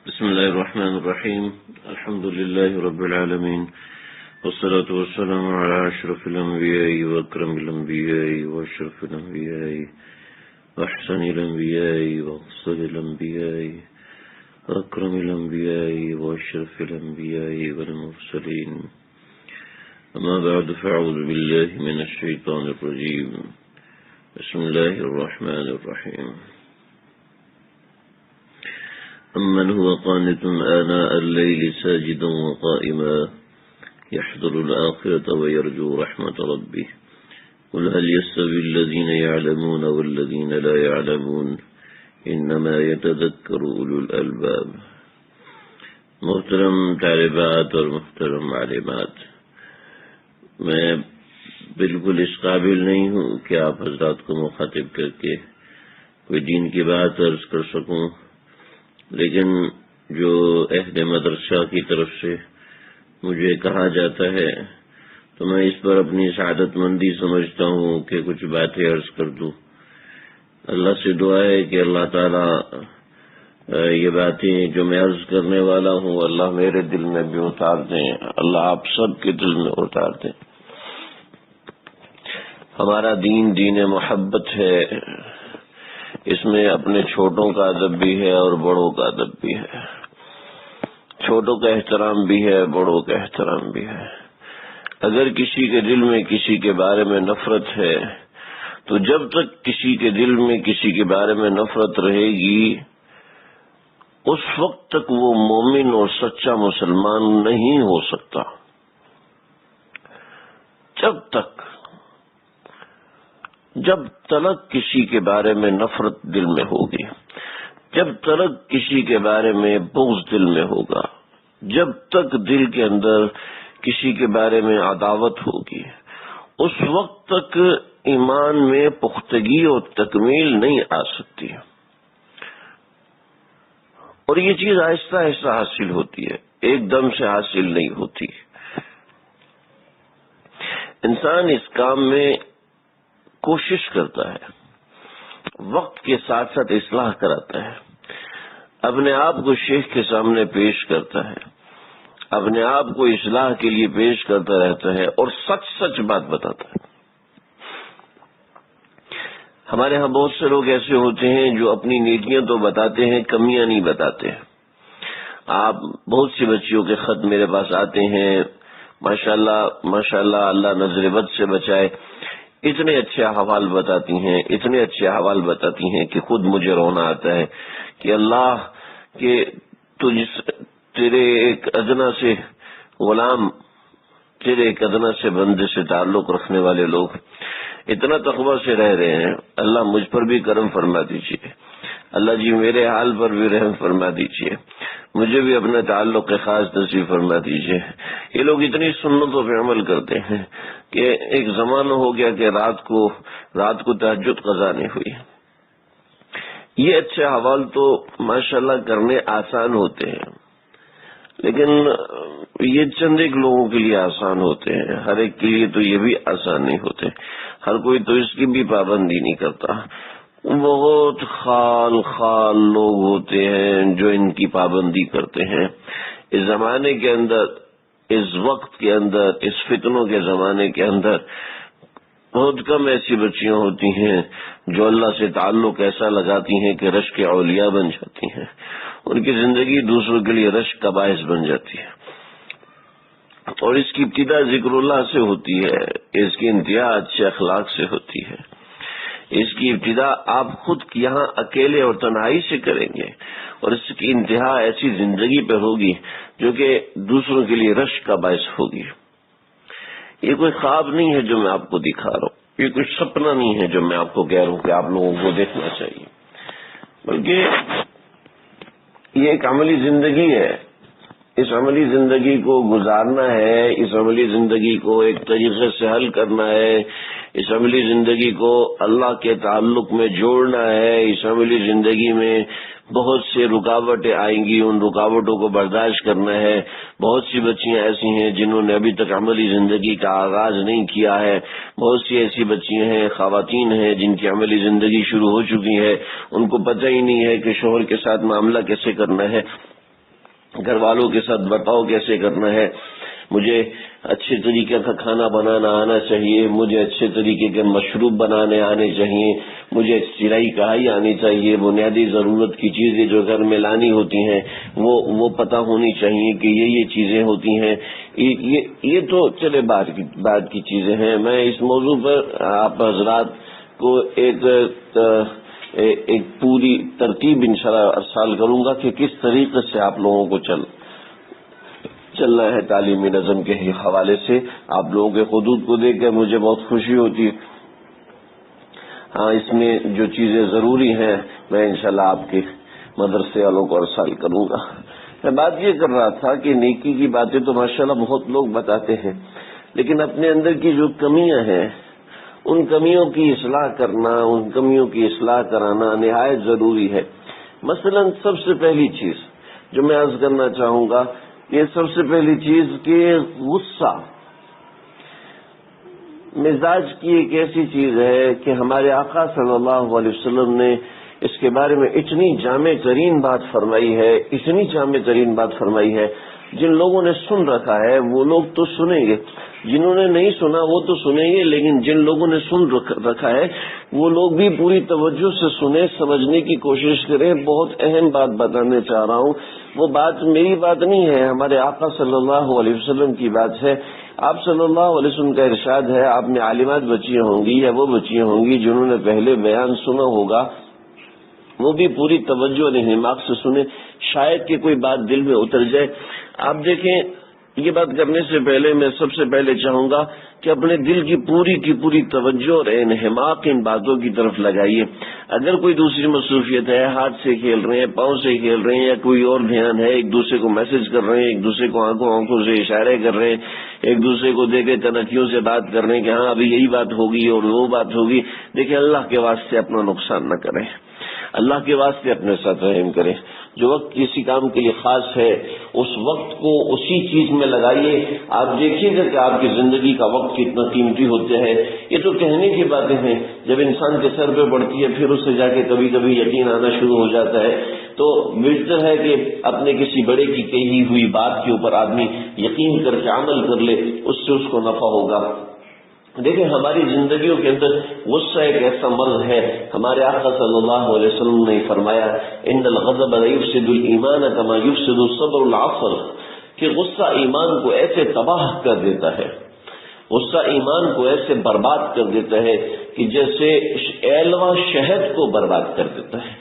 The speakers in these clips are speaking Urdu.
بسم الله الرحمن الرحيم. الحمد لله رب العالمين، والصلاة والسلام على أشرف الأنبياء وأكرم الأنبياء وأشرف الأنبياء وأحسن الأنبياء وأفضل الأنبياء وأكرم الأنبياء وأشرف الأنبياء والمرسلين. أما بعد، فأعوذ بالله من الشيطان الرجيم. بسم الله الرحمن الرحيم. أمن هو قانت آناء الليل ساجدا وقائما يحذر الآخرة ويرجو رحمة ربه قل هل يستوي الذين يعلمون والذين لا يعلمون إنما يتذكر أولو الألباب. محترم طالبات اور محترم معلمات، میں بالکل اس قابل نہیں ہوں کہ آپ حضرات کو مخاطب کر کے کوئی دین کی بات عرض کر سکوں، لیکن جو عہد مدرسہ کی طرف سے مجھے کہا جاتا ہے تو میں اس پر اپنی سعادت مندی سمجھتا ہوں کہ کچھ باتیں عرض کر دوں۔ اللہ سے دعا ہے کہ اللہ تعالیٰ یہ باتیں جو میں عرض کرنے والا ہوں اللہ میرے دل میں بھی اتار دیں، اللہ آپ سب کے دل میں اتار دیں۔ ہمارا دین دین محبت ہے، اس میں اپنے چھوٹوں کا ادب بھی ہے اور بڑوں کا ادب بھی ہے، چھوٹوں کا احترام بھی ہے، بڑوں کا احترام بھی ہے۔ اگر کسی کے دل میں کسی کے بارے میں نفرت ہے تو جب تک کسی کے دل میں کسی کے بارے میں نفرت رہے گی اس وقت تک وہ مومن اور سچا مسلمان نہیں ہو سکتا۔ جب تلک کسی کے بارے میں نفرت دل میں ہوگی، جب تلک کسی کے بارے میں بغض دل میں ہوگا، جب تک دل کے اندر کسی کے بارے میں عداوت ہوگی، اس وقت تک ایمان میں پختگی اور تکمیل نہیں آ سکتی، اور یہ چیز آہستہ آہستہ حاصل ہوتی ہے، ایک دم سے حاصل نہیں ہوتی۔ انسان اس کام میں کوشش کرتا ہے، وقت کے ساتھ ساتھ اصلاح کراتا ہے، اپنے آپ کو شیخ کے سامنے پیش کرتا ہے، اپنے آپ کو اصلاح کے لیے پیش کرتا رہتا ہے اور سچ سچ بات بتاتا ہے۔ ہمارے ہاں بہت سے لوگ ایسے ہوتے ہیں جو اپنی نیکیاں تو بتاتے ہیں، کمیاں نہیں بتاتے ہیں۔ آپ بہت سی بچیوں کے خط میرے پاس آتے ہیں، ماشاءاللہ ماشاءاللہ، اللہ نظر بد سے بچائے، اتنے اچھے احوال بتاتی ہیں، اتنے اچھے احوال بتاتی ہیں کہ خود مجھے رونا آتا ہے کہ اللہ کے تیرے ایک ادنا سے غلام، تیرے ایک ادنا سے بندے سے تعلق رکھنے والے لوگ اتنا تقوی سے رہ رہے ہیں، اللہ مجھ پر بھی کرم فرما دیجیے، اللہ جی میرے حال پر بھی رحم فرما دیجیے، مجھے بھی اپنے تعلق کے خاص نصیب فرما دیجیے۔ یہ لوگ اتنی سنتوں پہ عمل کرتے ہیں کہ ایک زمانہ ہو گیا کہ رات کو تہجد قضا نہیں ہوئی۔ یہ اچھے حوال تو ماشاءاللہ کرنے آسان ہوتے ہیں، لیکن یہ چند ایک لوگوں کے لیے آسان ہوتے ہیں، ہر ایک کے لیے تو یہ بھی آسان نہیں ہوتے، ہر کوئی تو اس کی بھی پابندی نہیں کرتا۔ بہت خال لوگ ہوتے ہیں جو ان کی پابندی کرتے ہیں۔ اس زمانے کے اندر، اس وقت کے اندر، اس فتنوں کے زمانے کے اندر بہت کم ایسی بچیاں ہوتی ہیں جو اللہ سے تعلق ایسا لگاتی ہیں کہ رشک اولیاء بن جاتی ہیں، ان کی زندگی دوسروں کے لیے رشک کا باعث بن جاتی ہے، اور اس کی ابتدا ذکر اللہ سے ہوتی ہے، اس کی انتہا اچھے اخلاق سے ہوتی ہے، اس کی ابتدا آپ خود یہاں اکیلے اور تنہائی سے کریں گے، اور اس کی انتہا ایسی زندگی پہ ہوگی جو کہ دوسروں کے لیے رشک کا باعث ہوگی۔ یہ کوئی خواب نہیں ہے جو میں آپ کو دکھا رہا ہوں، یہ کوئی سپنا نہیں ہے جو میں آپ کو کہہ رہا ہوں کہ آپ لوگوں کو دیکھنا چاہیے، بلکہ یہ ایک عملی زندگی ہے۔ اس عملی زندگی کو گزارنا ہے، اس عملی زندگی کو ایک طریقے سے حل کرنا ہے، اس عملی زندگی کو اللہ کے تعلق میں جوڑنا ہے۔ اس عملی زندگی میں بہت سے رکاوٹیں آئیں گی، ان رکاوٹوں کو برداشت کرنا ہے۔ بہت سی بچیاں ایسی ہیں جنہوں نے ابھی تک عملی زندگی کا آغاز نہیں کیا ہے، بہت سی ایسی بچیاں ہیں، خواتین ہیں جن کی عملی زندگی شروع ہو چکی ہے، ان کو پتہ ہی نہیں ہے کہ شوہر کے ساتھ معاملہ کیسے کرنا ہے، گھر والوں کے ساتھ برتاؤ کیسے کرنا ہے، مجھے اچھے طریقے کا کھانا بنانا آنا چاہیے، مجھے اچھے طریقے کے مشروب بنانے آنے چاہیے، مجھے سلائی کڑھائی آنی چاہیے، بنیادی ضرورت کی چیزیں جو گھر میں لانی ہوتی ہیں وہ پتہ ہونی چاہیے کہ یہ چیزیں ہوتی ہیں۔ یہ تو چلے بعد کی چیزیں ہیں۔ میں اس موضوع پر آپ حضرات کو ایک پوری ترتیب انشاءاللہ ارسال کروں گا کہ کس طریقے سے آپ لوگوں کو چلنا ہے تعلیمی نظم کے حوالے سے۔ آپ لوگوں کے خطوط کو دیکھ کر مجھے بہت خوشی ہوتی ہے۔ ہاں، اس میں جو چیزیں ضروری ہیں میں انشاءاللہ آپ کے مدرسے والوں کو ارسال کروں گا۔ میں بات یہ کر رہا تھا کہ نیکی کی باتیں تو ماشاءاللہ بہت لوگ بتاتے ہیں، لیکن اپنے اندر کی جو کمیاں ہیں ان کمیوں کی اصلاح کرنا، ان کمیوں کی اصلاح کرانا نہایت ضروری ہے۔ مثلا سب سے پہلی چیز جو میں عرض کرنا چاہوں گا، یہ سب سے پہلی چیز کہ غصہ مزاج کی ایک ایسی چیز ہے کہ ہمارے آقا صلی اللہ علیہ وسلم نے اس کے بارے میں اتنی جامع ترین بات فرمائی ہے، اتنی جامع ترین بات فرمائی ہے، جن لوگوں نے سن رکھا ہے وہ لوگ تو سنیں گے، جنہوں نے نہیں سنا وہ تو سنیں گے، لیکن جن لوگوں نے سن رکھا ہے وہ لوگ بھی پوری توجہ سے سنیں، سمجھنے کی کوشش کریں۔ بہت اہم بات بتانے چاہ رہا ہوں، وہ بات میری بات نہیں ہے، ہمارے آقا صلی اللہ علیہ وسلم کی بات ہے۔ آپ صلی اللہ علیہ وسلم کا ارشاد ہے، آپ میں عالمات بچیاں ہوں گی یا وہ بچیاں ہوں گی جنہوں نے پہلے بیان سنا ہوگا، وہ بھی پوری توجہ اور دماغ سے سنیں، شاید کہ کوئی بات دل میں اتر جائے۔ آپ دیکھیں، یہ بات کرنے سے پہلے میں سب سے پہلے چاہوں گا کہ اپنے دل کی پوری توجہ اور انہماک ان باتوں کی طرف لگائیے۔ اگر کوئی دوسری مصروفیت ہے، ہاتھ سے کھیل رہے ہیں، پاؤں سے کھیل رہے ہیں، یا کوئی اور دھیان ہے، ایک دوسرے کو میسج کر رہے ہیں، ایک دوسرے کو آنکھوں سے اشارے کر رہے ہیں، ایک دوسرے کو دیکھے تنکیوں سے بات کر رہے ہیں کہ ہاں ابھی یہی بات ہوگی اور وہ بات ہوگی، دیکھیں اللہ کے واسطے اپنا نقصان نہ کریں، اللہ کے واسطے اپنے ساتھ رحم کریں۔ جو وقت کسی کام کے لیے خاص ہے اس وقت کو اسی چیز میں لگائیے۔ آپ دیکھیے گا کہ آپ کی زندگی کا وقت کتنا قیمتی ہوتا ہے۔ یہ تو کہنے کی باتیں ہیں، جب انسان کے سر پہ پڑتی ہے پھر اس سے جا کے کبھی کبھی یقین آنا شروع ہو جاتا ہے۔ تو بہتر ہے کہ اپنے کسی بڑے کی کہی ہوئی بات کے اوپر آدمی یقین کر کے عمل کر لے، اس سے اس کو نفع ہوگا۔ دیکھیں، ہماری زندگیوں کے اندر غصہ ایک ایسا مرض ہے۔ ہمارے آقا صلی اللہ علیہ وسلم نے فرمایا، ان الغضب لیفسد الایمان کما یفسد الصبر العسل، کہ غصہ ایمان کو ایسے تباہ کر دیتا ہے، غصہ ایمان کو ایسے برباد کر دیتا ہے کہ جیسے ایلوا شہد کو برباد کر دیتا ہے۔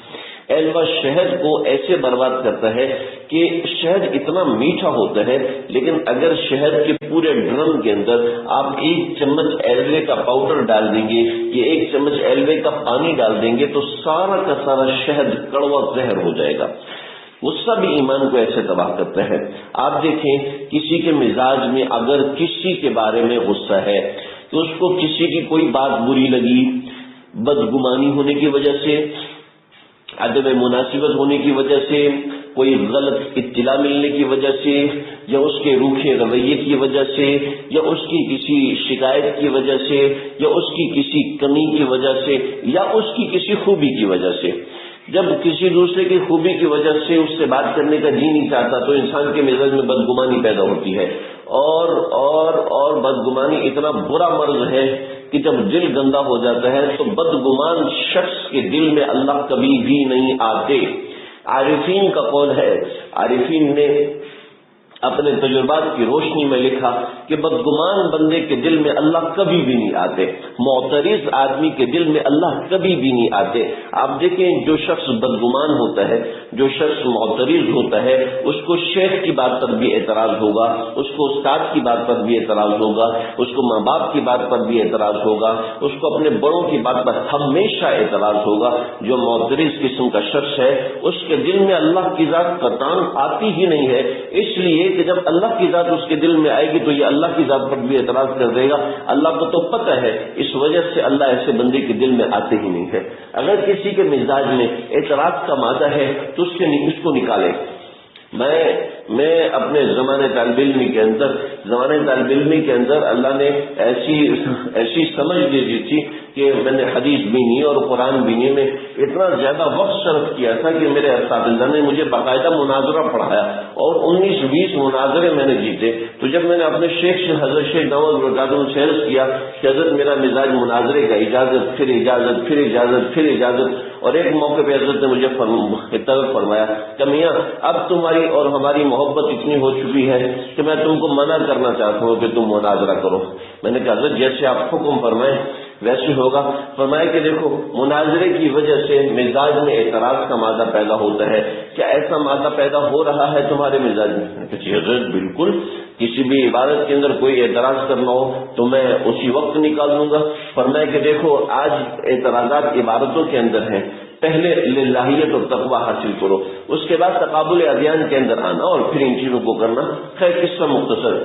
ایلوا شہد کو ایسے برباد کرتا ہے کہ شہد اتنا میٹھا ہوتا ہے، لیکن اگر شہد کے پورے ڈرم کے اندر آپ 1 چمچ ایلوے کا پاؤڈر ڈال دیں گے یا 1 چمچ ایلوے کا پانی ڈال دیں گے تو سارا کا سارا شہد کڑوا زہر ہو جائے گا۔ غصہ بھی ایمان کو ایسے تباہ کرتا ہے۔ آپ دیکھیں، کسی کے مزاج میں اگر کسی کے بارے میں غصہ ہے تو اس کو کسی کی کوئی بات بری لگی، بدگمانی ہونے کی وجہ سے، عدم مناسبت ہونے کی وجہ سے، کوئی غلط اطلاع ملنے کی وجہ سے، یا اس کے روکھے رویے کی وجہ سے، یا اس کی کسی شکایت کی وجہ سے، یا اس کی کسی کمی کی وجہ سے، یا اس کی کسی خوبی کی وجہ سے، جب کسی دوسرے کی خوبی کی وجہ سے اس سے بات کرنے کا جی نہیں چاہتا تو انسان کے مزاج میں بدگمانی پیدا ہوتی ہے۔ اور بدگمانی اتنا برا مرض ہے کہ جب دل گندا ہو جاتا ہے تو بدگمان شخص کے دل میں اللہ کبھی بھی نہیں آتے۔ عارفین کا قول ہے، عارفین نے اپنے تجربات کی روشنی میں لکھا کہ بدگمان بندے کے دل میں اللہ کبھی بھی نہیں آتے، معترض آدمی کے دل میں اللہ کبھی بھی نہیں آتے۔ آپ دیکھیں، جو شخص بدگمان ہوتا ہے، جو شخص معترض ہوتا ہے، اس کو شیخ کی بات پر بھی اعتراض ہوگا، اس کو استاد کی بات پر بھی اعتراض ہوگا، اس کو ماں باپ کی بات پر بھی اعتراض ہوگا، اس کو اپنے بڑوں کی بات پر ہمیشہ اعتراض ہوگا۔ جو معترض قسم کا شخص ہے اس کے دل میں اللہ کی ذات قطعاً آتی ہی نہیں ہے، اس لیے کہ جب اللہ کی ذات اس کے دل میں آئے گی تو یہ اللہ کی ذات پر بھی اعتراض کر دے گا۔ اللہ کو تو پتہ ہے، اس وجہ سے اللہ ایسے بندے کے دل میں آتے ہی نہیں ہے۔ اگر کسی کے مزاج میں اعتراض کا مادہ ہے تو اس کو نکالے۔ میں میں اپنے زمانے طالب علمی کے اندر اللہ نے ایسی سمجھ دے دی تھی کہ میں نے حدیث بینی اور قرآن بینی میں اتنا زیادہ وقت صرف کیا تھا کہ میرے اساتذہ نے مجھے باقاعدہ مناظرہ پڑھایا اور 19-20 مناظرے میں نے جیتے. تو جب میں نے اپنے شیخ سے حضرت شیخ نواز برکاتہ سے عرض کیا کہ حضرت میرا مزاج مناظرے کا اجازت پھر اجازت پھر اجازت پھر اجازت، اور ایک موقع پہ حضرت نے مجھے طلب فرمایا کہ میاں اب تمہاری اور ہماری محبت اتنی ہو چکی ہے کہ میں تم کو منع کرنا چاہتا ہوں کہ تم مناظرہ کرو. میں نے کہا حضرت جیسے آپ حکم فرمائیں ویسے ہوگا. فرمایا کہ دیکھو مناظرے کی وجہ سے مزاج میں اعتراض کا مادہ پیدا ہوتا ہے، کیا ایسا مادہ پیدا ہو رہا ہے تمہارے مزاج میں؟ کہ حضرت بالکل، کسی بھی عبادت کے اندر کوئی اعتراض کرنا ہو تو میں اسی وقت نکال دوں گا. فرمایا کہ دیکھو آج اعتراضات عبادتوں کے اندر ہیں، پہلے للہیت اور تقوی حاصل کرو، اس کے بعد تقابل ادیان کے اندر آنا اور پھر ان چیزوں کو کرنا. خیر قصہ مختصر،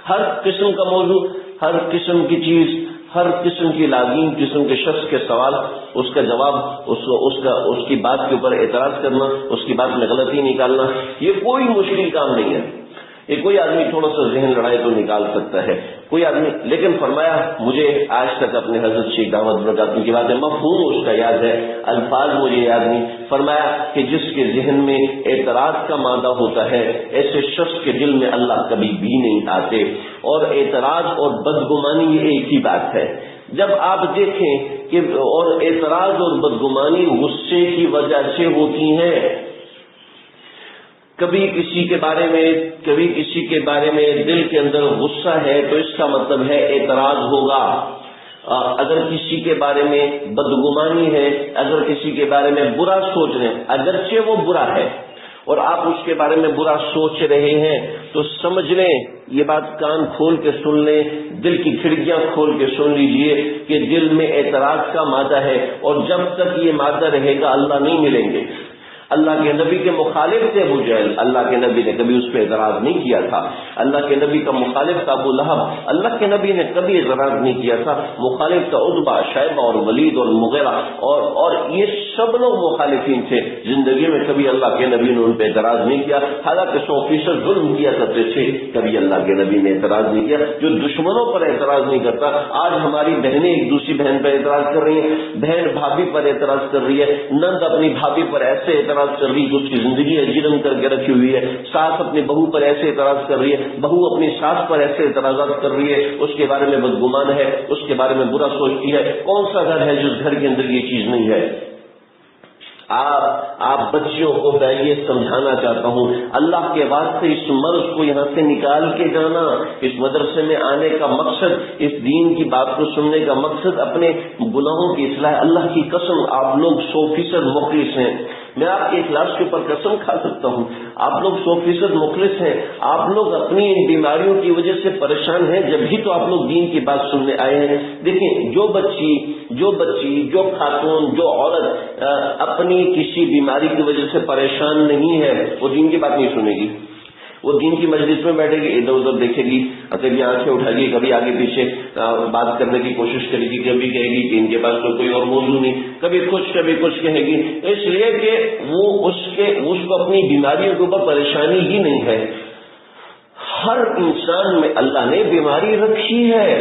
ہر قسم کا موضوع، ہر قسم کی چیز، ہر قسم کی لازم قسم کے شخص کے سوال، اس کا جواب، اس کی بات کے اوپر اعتراض کرنا، اس کی بات میں غلطی نکالنا، یہ کوئی مشکل کام نہیں ہے. یہ کوئی آدمی تھوڑا سا ذہن لڑائے تو نکال سکتا ہے کوئی آدمی. لیکن فرمایا مجھے آج تک اپنے حضرت شیخ دعوت برکاتہ کی باتیں مفہوم اس کا یاد ہے، الفاظ مجھے یاد نہیں. فرمایا کہ جس کے ذہن میں اعتراض کا مادہ ہوتا ہے ایسے شخص کے دل میں اللہ کبھی بھی نہیں آتے. اور اعتراض اور بدگمانی یہ ایک ہی بات ہے. جب آپ دیکھیں کہ اور اعتراض اور بدگمانی غصے کی وجہ سے ہوتی ہیں. کبھی کسی کے بارے میں دل کے اندر غصہ ہے تو اس کا مطلب ہے اعتراض ہوگا. اگر کسی کے بارے میں بدگمانی ہے، اگر کسی کے بارے میں برا سوچ رہے ہیں، اگرچہ وہ برا ہے اور آپ اس کے بارے میں برا سوچ رہے ہیں تو سمجھ لیں، یہ بات کان کھول کے سن لیں، دل کی کھڑکیاں کھول کے سن لیجئے کہ دل میں اعتراض کا مادہ ہے، اور جب تک یہ مادہ رہے گا اللہ نہیں ملیں گے. اللہ کے نبی کے مخالف تھے ابو جہل، اللہ کے نبی نے کبھی اس پہ اعتراض نہیں کیا تھا. اللہ کے نبی کا مخالف تھا ابو لہب، اللہ کے نبی نے کبھی اعتراض نہیں کیا تھا. مخالف تھا عتبہ، شیبہ اور ولید اور مغیرہ، اور یہ سب لوگ مخالفین تھے. زندگی میں کبھی اللہ کے نبی نے ان پہ اعتراض نہیں کیا، حالانکہ 100% ظلم کیا کرتے تھے، کبھی اللہ کے نبی نے اعتراض نہیں کیا. جو دشمنوں پر اعتراض نہیں کرتا، آج ہماری بہنیں ایک دوسری بہن پر اعتراض کر رہی ہیں، بہن بھابھی پر اعتراض کر رہی ہے، نند اپنی بھابھی پر ایسے اعتراض کر رہی ہے اس کی زندگی اجرم کر کے رکھی ہوئی ہے، ساس اپنی بہو پر ایسے اعتراض کر رہی ہے، بہو اپنی ساس پر ایسے اعتراضات کر رہی ہے، اس کے بارے میں بدگمان ہے، اس کے بارے میں برا سوچتی ہے. کون سا گھر ہے جس گھر کے اندر یہ چیز نہیں ہے؟ آپ بچیوں کو میں یہ سمجھانا چاہتا ہوں، اللہ کے واسطے اس مرض کو یہاں سے نکال کے جانا. اس مدرسے میں آنے کا مقصد، اس دین کی بات کو سننے کا مقصد اپنے گناہوں کی اصلاح. اللہ کی قسم آپ لوگ 100% مخلص ہیں، میں آپ کے اخلاص کے اوپر قسم کھا سکتا ہوں. آپ لوگ 100% مخلص ہیں. آپ لوگ اپنی ان بیماریوں کی وجہ سے پریشان ہیں، جب بھی تو آپ لوگ دین کی بات سننے آئے ہیں. دیکھیں، جو بچی، جو خاتون، جو عورت اپنی کسی بیماری کی وجہ سے پریشان نہیں ہے، وہ دین کی بات نہیں سنے گی. وہ دین کی مجلس میں بیٹھے گی، ادھر ادھر دیکھے گی، کبھی آنکھیں اٹھائے گی، کبھی آگے پیچھے بات کرنے کی کوشش کرے گی، کبھی کہے گی کہ ان کے پاس تو کوئی اور موضوع نہیں، کبھی کچھ کہے گی. اس لیے کہ وہ اس کو اپنی بیماریوں کے اوپر پریشانی ہی نہیں ہے. ہر انسان میں اللہ نے بیماری رکھی ہے.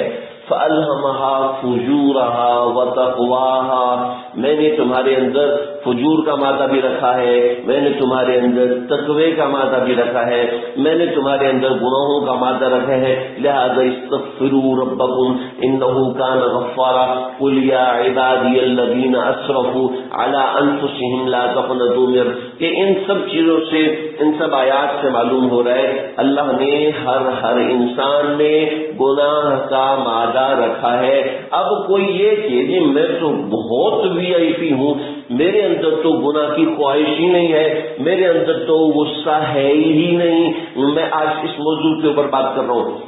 فَأَلْهَمَهَا فُجُورَهَا وَتَقْوَاهَا، میں نے تمہارے اندر فجور کا مادہ بھی رکھا ہے، میں نے تمہارے اندر تقوی کا مادہ بھی رکھا ہے، میں نے تمہارے اندر گناہوں کا مادہ رکھا ہے. لہذا استغفروا ربکم انہ کان غفارا قل یا عبادی الذین اسرفوا علی انفسہم لا تقنطوا من، کہ ان سب چیزوں سے، ان سب آیات سے معلوم ہو رہا ہے اللہ نے ہر انسان میں گناہ کا مادہ رکھا ہے. اب کوئی یہ کہ جی میں تو بہت VIP ہوں، میرے اندر تو گناہ کی خواہش ہی نہیں ہے، میرے اندر تو غصہ ہے ہی نہیں. میں آج اس موضوع کے اوپر بات کر رہا ہوں،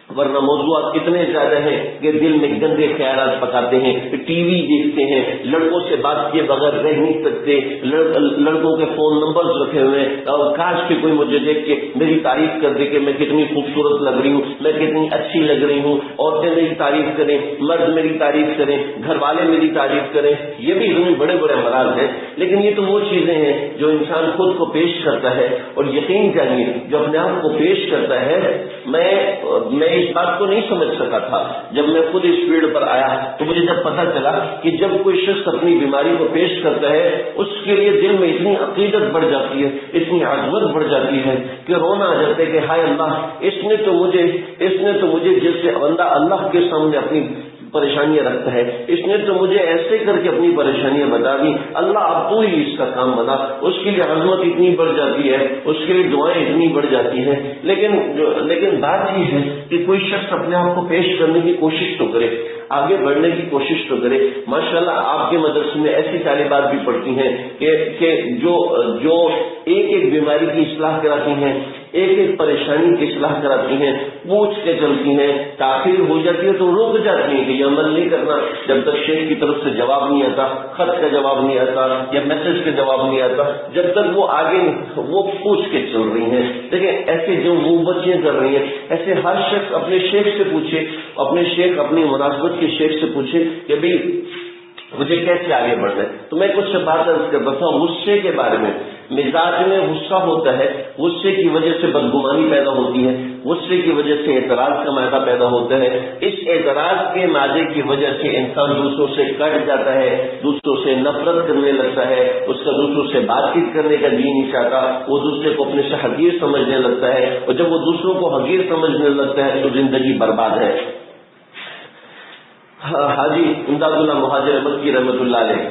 ورنہ موضوعات کتنے زیادہ ہیں کہ دل میں گندے خیالات پکاتے ہیں. ٹی وی دیکھتے ہیں، لڑکوں سے بات کیے بغیر رہ نہیں سکتے، لڑکوں کے فون نمبرز رکھے ہوئے ہیں، اور کاش کہ کوئی مجھے دیکھ کے میری تعریف کر دے کہ میں کتنی خوبصورت لگ رہی ہوں، میں کتنی اچھی لگ رہی ہوں. عورتیں میری تعریف کریں، مرد میری تعریف کریں، گھر والے میری تعریف کریں. یہ بھی بڑے بڑے امراض ہیں، لیکن یہ تو وہ چیزیں ہیں جو انسان خود کو پیش کرتا ہے، اور یقین جانیے جو اپنے آپ کو پیش کرتا ہے، میں اس بات کو نہیں سمجھ سکا تھا جب میں خود اس فیلڈ پر آیا، تو مجھے جب پتا چلا کہ جب کوئی شخص اپنی بیماری کو پیش کرتا ہے اس کے لیے دل میں اتنی عقیدت بڑھ جاتی ہے، اتنی عظمت بڑھ جاتی ہے کہ رونا آ جاتا ہے کہ ہائے اللہ، اس نے تو مجھے جیسے بندہ اللہ کے سامنے اپنی پریشانیاں رکھتا ہے، اس نے تو مجھے ایسے کر کے اپنی پریشانیاں بتا دی، اللہ اب تو ہی اس کا کام بنا۔ اس کے لیے عظمت اتنی بڑھ جاتی ہے، اس کے لیے دعائیں اتنی بڑھ جاتی ہیں، لیکن بات یہ ہے کہ کوئی شخص اپنے آپ کو پیش کرنے کی کوشش تو کرے، آگے بڑھنے کی کوشش تو کرے۔ ماشاءاللہ آپ کے مدرسے میں ایسی طالبات بھی پڑھتی ہیں کہ جو ایک بیماری کی اصلاح کراتی ہیں، ایک پریشانی کی اصلاح کراتی ہیں، پوچھ کے چلتی ہیں، تاخیر ہو جاتی ہے تو رک جاتی ہیں کہ یہ عمل نہیں کرنا جب تک شیخ کی طرف سے جواب نہیں آتا، خط کا جواب نہیں آتا یا میسج کا جواب نہیں آتا، جب تک وہ آگے وہ پوچھ کے چل رہی ہیں۔ دیکھیں ایسے جو وہ بچیاں کر رہی ہیں، ایسے ہر شخص اپنے شیخ سے پوچھے، اپنے شیخ اپنی مناسبت کے شیخ سے پوچھے کہ بھئی مجھے کیسے آگے بڑھنا ہے۔ تو میں کچھ بات عرض کرتا تھا غصے کے بارے میں۔ مزاج میں غصہ ہوتا ہے، غصے کی وجہ سے بدگمانی پیدا ہوتی ہے، غصے کی وجہ سے اعتراض کا مادہ پیدا ہوتا ہے، اس اعتراض کے مادے کی وجہ سے انسان دوسروں سے کٹ جاتا ہے، دوسروں سے نفرت کرنے لگتا ہے، اس کا دوسروں سے بات چیت کرنے کا جی نہیں چاہتا، وہ دوسرے کو اپنے سے حقیر سمجھنے لگتا ہے، اور جب وہ دوسروں کو حقیر سمجھنے لگتا ہے تو زندگی برباد ہے۔ حاجی امداد اللہ مہاجر مکی رحمۃ اللہ علیہ،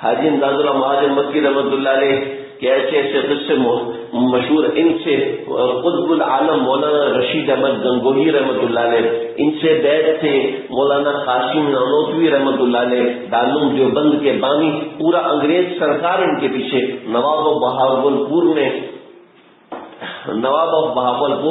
حاجی امداد اللہ مہاجر مکی رحمۃ اللہ علیہ کہ ایسے قصے مشہور، ان سے قطب العالم مولانا رشید احمد گنگوہی رحمۃ اللہ علیہ، ان سے بیعت تھے مولانا قاسم نانوتوی رحمۃ اللہ علیہ، دارالعلوم دیوبند کے بانی، پورا انگریز سرکار ان کے پیچھے۔ نواب آف بہاولپور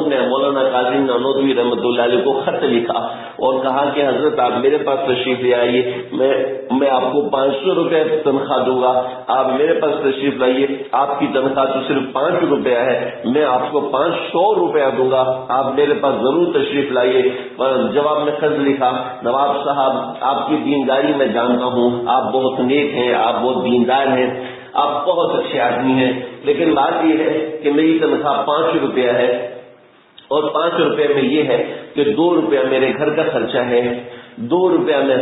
نے مولانا قاسم نانوتوی رحمۃ اللہ علیہ کو خط لکھا اور کہا کہ حضرت آپ میرے پاس تشریف لے آئیے، میں آپ کو 500 روپے تنخواہ دوں گا، آپ میرے پاس تشریف لائیے، آپ کی تنخواہ تو صرف 5 روپیہ ہے، میں آپ کو 500 روپیہ دوں گا، آپ میرے پاس ضرور تشریف لائیے۔ جواب میں خط لکھا، نواب صاحب آپ کی دینداری میں جانتا ہوں، آپ بہت نیک ہیں، آپ بہت دیندار ہیں، آپ بہت اچھے آدمی ہیں، لیکن بات یہ ہے کہ میری تنخواہ 5 روپیہ ہے، اور 5 روپے میں یہ ہے کہ 2 روپیہ میرے گھر کا خرچہ ہے، 2 روپیہ میں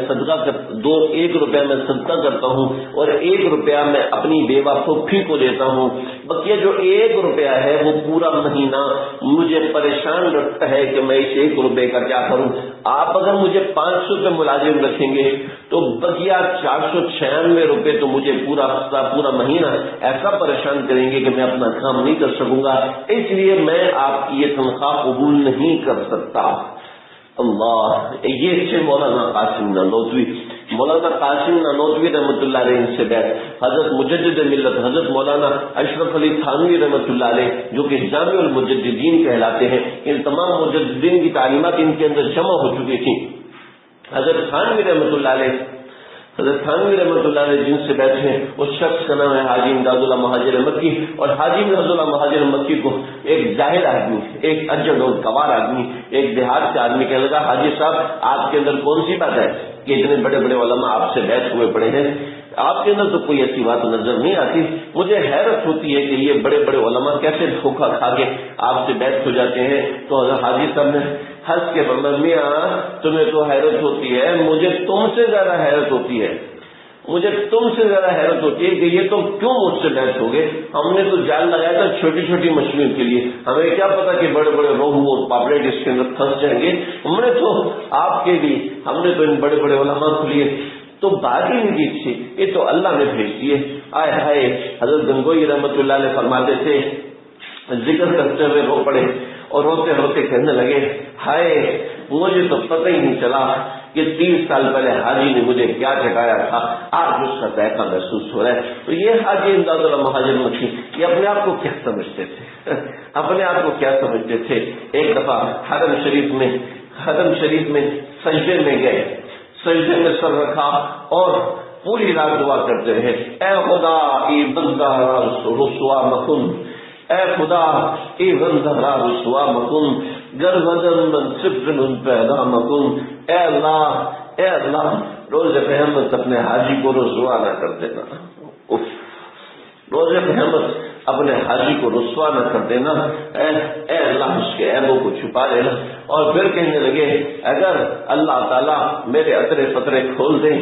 ایک روپیہ میں صدقہ کرتا ہوں، اور 1 روپیہ میں اپنی بیوہ پھوپھی کو دیتا ہوں، بقیہ جو 1 روپیہ ہے وہ پورا مہینہ مجھے پریشان رکھتا ہے کہ میں اس 1 روپے کا کیا کروں۔ آپ اگر مجھے 500 پہ ملازم رکھیں گے تو بقیہ 496 روپے تو مجھے پورا مہینہ ایسا پریشان کریں گے کہ میں اپنا کام نہیں کر سکوں گا، اس لیے میں آپ کی یہ تنخواہ قبول نہیں کر سکتا۔ اللہ، یہ تھے مولانا قاسم نانوتوی رحمۃ اللہ علیہ، ان سے بیعت حضرت مجدد ملت حضرت مولانا اشرف علی تھانوی رحمۃ اللہ علیہ، جو کہ جامع المجددین کہلاتے ہیں، ان تمام مجددین کی تعلیمات ان کے اندر جمع ہو چکی تھی۔ حضرت تھانوی رحمۃ اللہ علیہ جن سے بیٹھے ہیں اس شخص کا نام ہے حاجی امداد اللہ مہاجر مکی، اور حاجی امداد اللہ مہاجر مکی کو ایک جاہل آدمی، ایک اجڑ اور گوار آدمی، ایک دیہات سے آدمی کہنے لگا، حاجی صاحب آپ کے اندر کون سی بات ہے کہ اتنے بڑے بڑے علماء آپ سے بیعت ہوئے پڑے ہیں، آپ کے اندر تو کوئی ایسی بات نظر نہیں آتی، مجھے حیرت ہوتی ہے کہ یہ بڑے بڑے علماء کیسے دھوکہ کھا کے آپ سے بیعت ہو جاتے ہیں۔ تو حاجی صاحب نے ہنس کے فرمایا، میاں تمہیں تو حیرت ہوتی ہے، مجھے تم سے زیادہ حیرت ہوتی ہے، کہ یہ تم کیوں مجھ سے بیعت ہو گئے، ہم نے تو جال لگایا تھا چھوٹی چھوٹی مچھلیوں کے لیے، ہمیں کیا پتا کہ بڑے بڑے روہو اور پاپلیٹ اس کے اندر پھنس جائیں گے، ہم نے تو آپ کے لیے ہم نے تو ان بڑے بڑے علماء کو لیے تو بات ہی نہیں کی تھی، یہ تو اللہ نے بھیج دیے۔ آئے ہائے، حضرت گنگوئی رحمۃ اللہ علیہ فرماتے تھے، ذکر کرتے ہوئے رو پڑے اور روتے روتے کہنے لگے، ہائے مجھے تو پتہ ہی نہیں چلا کہ 30 سال پہلے حاجی نے مجھے کیا چکھایا تھا، آج اس کا ذائقہ محسوس ہو رہا ہے۔ تو یہ حاجی امداد اللہ مہاجر مکی یہ اپنے آپ کو کیا سمجھتے تھے، ایک دفعہ حرم شریف میں سجدے میں گئے، سجدے میں سر رکھا اور پوری رات دعا کرتے رہے، اے خدا ای بندہ رسوا مکن، اے خدا ای بندہ رسوا مکن، گر بدن من صفر پیدا مکن، اے اللہ روز قیامت اپنے حاجی کو رسوا نہ کر دینا۔ روز قیامت اپنے حاجی کو رسوا نہ کر دینا، اے اللہ اس کے عیبوں کو چھپا لینا، اور پھر کہنے لگے اگر اللہ تعالیٰ میرے اترے پترے کھول دیں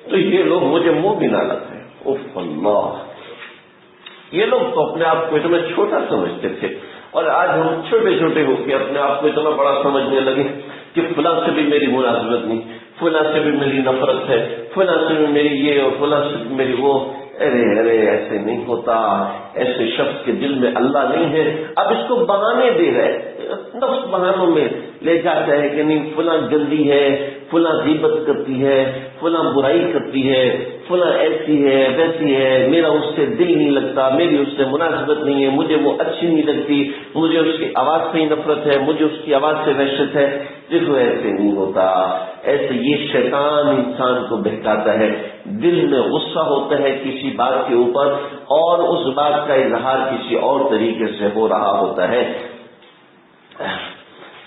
تو یہ لوگ مجھے منہ بھی نہ لگتے۔ اف اللہ، یہ لوگ تو اپنے آپ کو اتنا چھوٹا سمجھتے تھے، اور آج ہم چھوٹے چھوٹے ہو کے اپنے آپ کو اتنا بڑا سمجھنے لگے کہ فلاں سے بھی میری مناسبت نہیں، فلاں سے بھی میری نفرت ہے، فلاں سے بھی میری یہ اور فلاں سے بھی میری وہ۔ ارے ارے ایسے نہیں ہوتا، ایسے شخص کے دل میں اللہ نہیں ہے۔ اب اس کو بہانے دے رہے، نفس بہانوں میں لے جاتا ہے کہ نہیں فلاں گندی ہے، فلاں غیبت کرتی ہے، فلاں برائی کرتی ہے، فلاں ایسی ہے ویسی ہے، میرا اس سے دل نہیں لگتا، میری اس سے مناسبت نہیں ہے، مجھے وہ اچھی نہیں لگتی، مجھے اس کی آواز سے ہی نفرت ہے، مجھے اس کی آواز سے وحشت ہے۔ دیکھو ایسے نہیں ہوتا، ایسے یہ شیطان انسان کو بہکاتا ہے، دل میں غصہ ہوتا ہے کسی بات کے اوپر اور اس بات کا اظہار کسی اور طریقے سے ہو رہا ہوتا ہے۔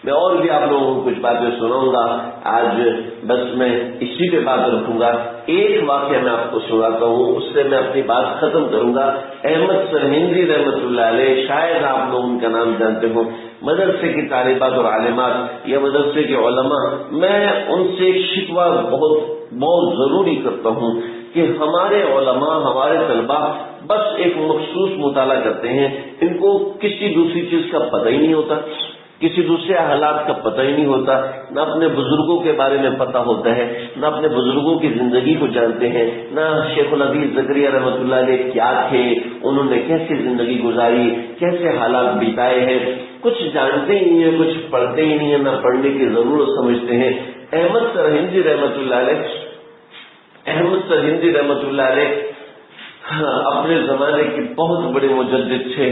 میں اور بھی آپ لوگوں کو کچھ باتیں سناؤں گا، آج بس میں اسی پہ بات رکھوں گا۔ ایک واقعہ میں آپ کو سناتا ہوں، اس سے میں اپنی بات ختم کروں گا۔ احمد سرہندی رحمۃ اللہ علیہ، شاید آپ لوگ ان کا نام جانتے ہو، مدرسے کی طالبات اور عالمات یا مدرسے کے علماء، میں ان سے شکوہ بہت ضروری کرتا ہوں کہ ہمارے علماء، ہمارے طلباء بس ایک مخصوص مطالعہ کرتے ہیں، ان کو کسی دوسری چیز کا پتہ ہی نہیں ہوتا، کسی دوسرے حالات کا پتہ ہی نہیں ہوتا، نہ اپنے بزرگوں کے بارے میں پتہ ہوتا ہے، نہ اپنے بزرگوں کی زندگی کو جانتے ہیں، نہ شیخ الحدیث زکریا رحمۃ اللہ علیہ کیا تھے، انہوں نے کیسے زندگی گزاری، کیسے حالات بتائے ہیں، کچھ جانتے ہی نہیں ہیں، کچھ پڑھتے ہی نہیں ہیں، نہ پڑھنے کی ضرورت سمجھتے ہیں۔ احمد سرہندی رحمۃ اللہ علیہ اپنے زمانے کے بہت بڑے مجدد تھے۔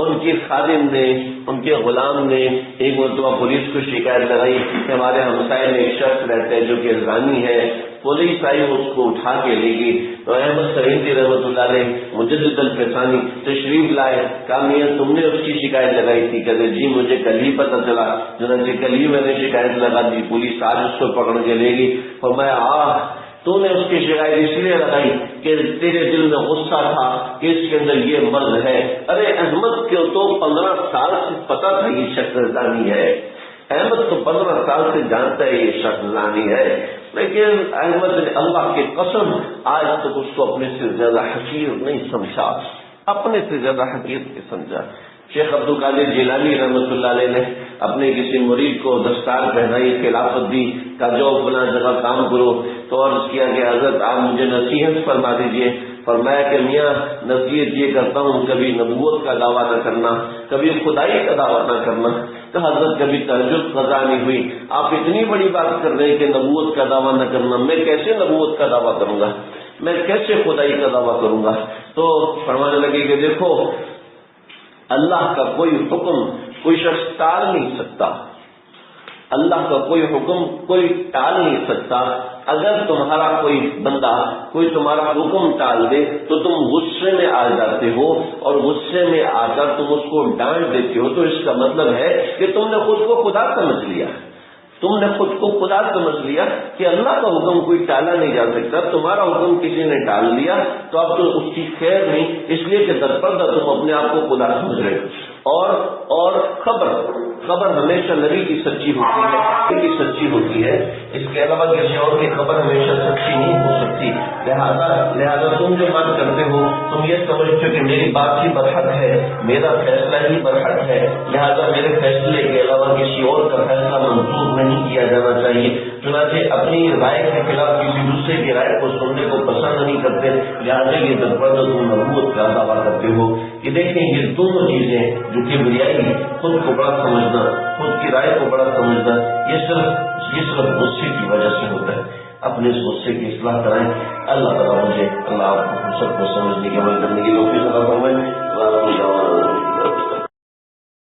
ان کے خادم نے، ان کے غلام نے ایک مرتبہ پولیس کو شکایت لگائی کہ ہمارے ہمسائے میں ایک شخص رہتا ہے جو کہ زانی ہے، پولیس آئی اس کو اٹھا کے لے گئی، تو احمد سرہندی رحمۃ اللہ علیہ مجدد الفسانی تشریف لائے، کہا میاں تم نے اس کی شکایت لگائی تھی؟ کہتے جی مجھے کل ہی پتہ چلا، چنانچہ کل ہی میں نے شکایت لگا دی، پولیس آج اس کو پکڑ کے لے گئی۔ فرمایا تو نے اس کی شکایت اس لیے لگائی کہ تیرے دل میں غصہ تھا کہ اس کے اندر یہ مرض ہے۔ ارے احمد کو تو 15 سال سے پتا تھا یہ شخص زانی ہے، احمد تو 15 سال سے جانتا ہے یہ شخص زانی ہے، لیکن احمد نے اللہ کی قسم آج تک اس کو اپنے سے زیادہ حقیر نہیں سمجھا، اپنے سے زیادہ حقیر نہیں سمجھا۔ شیخ عبد القادر جیلانی رحمۃ اللہ علیہ نے اپنے کسی مرید کو دستار پہنائی، خلافت دی، کہا جو فلاں جگہ کام کرو، تو عرض کیا کہ حضرت آپ مجھے نصیحت فرما دیجئے۔ فرمایا کہ میاں نصیحت یہ کرتا ہوں کبھی نبوت کا دعویٰ نہ کرنا، کبھی خدائی کا دعویٰ نہ کرنا۔ تو حضرت کبھی تہجد قضا نہیں ہوئی، آپ اتنی بڑی بات کر رہے ہیں کہ نبوت کا دعویٰ نہ کرنا، میں کیسے نبوت کا دعویٰ کروں گا، میں کیسے خدائی کا دعویٰ کروں گا؟ تو فرمانے لگے کہ دیکھو اللہ کا کوئی حکم کوئی شخص ٹال نہیں سکتا، اللہ کا کوئی حکم کوئی ٹال نہیں سکتا۔ اگر تمہارا کوئی بندہ کوئی تمہارا حکم ٹال دے تو تم غصے میں آ جاتے ہو، اور غصے میں آ کر تم اس کو ڈانٹ دیتے ہو، تو اس کا مطلب ہے کہ تم نے خود کو خدا سمجھ لیا، تم نے خود کو خدا سمجھ لیا کہ اللہ کا حکم کوئی ٹالا نہیں جا سکتا، تمہارا حکم کسی نے ٹال دیا تو اب تو اس کی خیر نہیں، اس لیے کہ درپردہ تم اپنے آپ کو خدا سمجھ رہے ہو۔ اور خبر ہمیشہ نبی کی سچی ہوتی ہے، نبی کی سچی ہوتی ہے، اس کے علاوہ کسی اور کی خبر ہمیشہ سچی نہیں ہو سکتی۔ لہذا تم جو بات کرتے ہو تم یہ سمجھتے ہو کہ میری بات ہی برحق ہے، میرا فیصلہ ہی برحق ہے، لہذا میرے فیصلے کے علاوہ کسی اور کا فیصلہ منظور نہیں کیا جانا چاہیے۔ چنانچہ اپنی رائے کے خلاف کسی دوسرے کی رائے کو سننے کو پسند نہیں کرتے، لہٰذا یہ درپردہ تم نبوت کا دعویٰ کرتے ہو۔ کہ دیکھیں یہ دونوں چیزیں جو کہ بریائی، خود کو بڑا سمجھنا، خود کی رائے کو بڑا سمجھنا، یہ صرف غصے کی وجہ سے ہوتا ہے۔ اپنے اس غصے کی اصلاح کرائیں، اللہ تعالیٰ مجھے، اللہ آپ کو سب کو سمجھنے کے